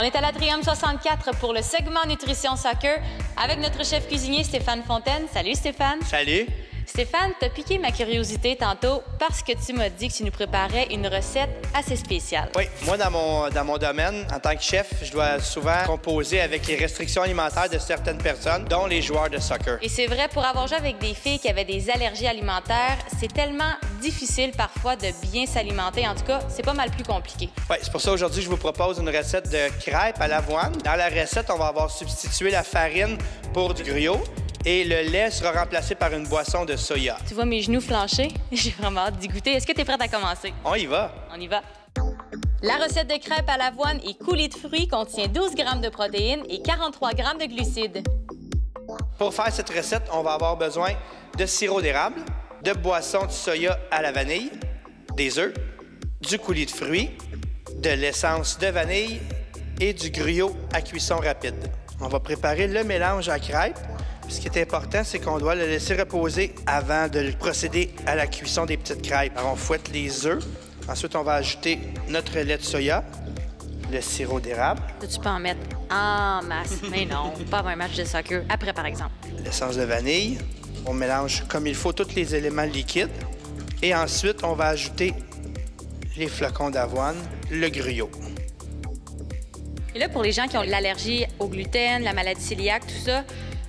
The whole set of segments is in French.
On est à l'Atrium 64 pour le segment Nutrition Soccer avec notre chef cuisinier Stéphane Fontaine. Salut Stéphane. Salut. Stéphane, t'as piqué ma curiosité tantôt parce que tu m'as dit que tu nous préparais une recette assez spéciale. Oui, moi, dans mon domaine, en tant que chef, je dois souvent composer avec les restrictions alimentaires de certaines personnes, dont les joueurs de soccer. Et c'est vrai, pour avoir joué avec des filles qui avaient des allergies alimentaires, c'est tellement difficile parfois de bien s'alimenter. En tout cas, c'est pas mal plus compliqué. Oui, c'est pour ça aujourd'hui, je vous propose une recette de crêpes à l'avoine. Dans la recette, on va avoir substitué la farine pour du gruau. Et le lait sera remplacé par une boisson de soya. Tu vois mes genoux flancher? J'ai vraiment hâte d'y goûter. Est-ce que tu es prête à commencer? On y va. On y va. La recette de crêpes à l'avoine et coulis de fruits contient 12 g de protéines et 43 g de glucides. Pour faire cette recette, on va avoir besoin de sirop d'érable, de boisson de soya à la vanille, des œufs, du coulis de fruits, de l'essence de vanille et du gruau à cuisson rapide. On va préparer le mélange à crêpes. Ce qui est important, c'est qu'on doit le laisser reposer avant de procéder à la cuisson des petites crêpes. Alors, on fouette les œufs. Ensuite, on va ajouter notre lait de soya, le sirop d'érable. Tu peux en mettre en masse. Mais non, pas avant un match de soccer. Après, par exemple. L'essence de vanille. On mélange comme il faut tous les éléments liquides. Et ensuite, on va ajouter les flocons d'avoine, le gruau. Et là, pour les gens qui ont l'allergie au gluten, la maladie cœliaque, tout ça,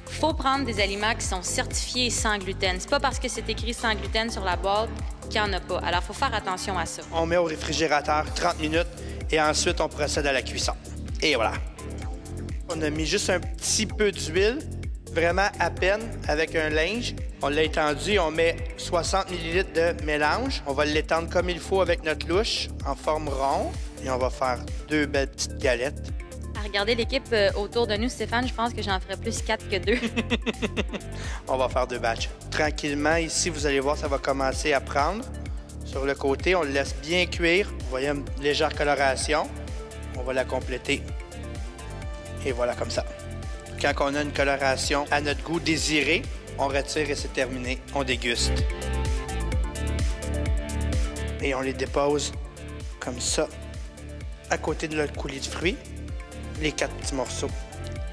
faut prendre des aliments qui sont certifiés sans gluten. C'est pas parce que c'est écrit sans gluten sur la boîte qu'il n'y en a pas. Alors, il faut faire attention à ça. On met au réfrigérateur 30 minutes et ensuite, on procède à la cuisson. Et voilà. On a mis juste un petit peu d'huile, vraiment à peine, avec un linge. On l'a étendu, on met 60 ml de mélange. On va l'étendre comme il faut avec notre louche en forme ronde. Et on va faire 2 belles petites galettes. À regarder l'équipe autour de nous, Stéphane, je pense que j'en ferais plus 4 que 2. On va faire 2 batchs. Tranquillement, ici, vous allez voir, ça va commencer à prendre. Sur le côté, on le laisse bien cuire. Vous voyez une légère coloration. On va la compléter. Et voilà, comme ça. Quand on a une coloration à notre goût désiré, on retire et c'est terminé. On déguste. Et on les dépose comme ça, à côté de notre coulis de fruits. Les 4 petits morceaux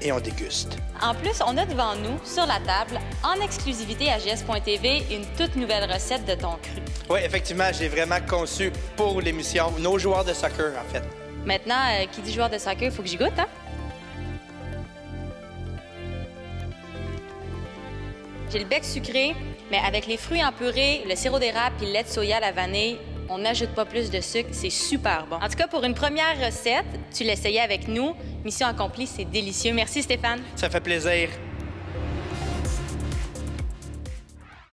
et on déguste. En plus, on a devant nous, sur la table, en exclusivité à GS.tv, une toute nouvelle recette de thon cru. Oui, effectivement, j'ai vraiment conçu pour l'émission nos joueurs de soccer, en fait. Maintenant, qui dit joueur de soccer, il faut que j'y goûte, hein? J'ai le bec sucré, mais avec les fruits en purée, le sirop d'érable et le lait de soya à la vanille, on n'ajoute pas plus de sucre, c'est super bon. En tout cas, pour une première recette, tu l'essayais avec nous. Mission accomplie, c'est délicieux. Merci Stéphane. Ça fait plaisir.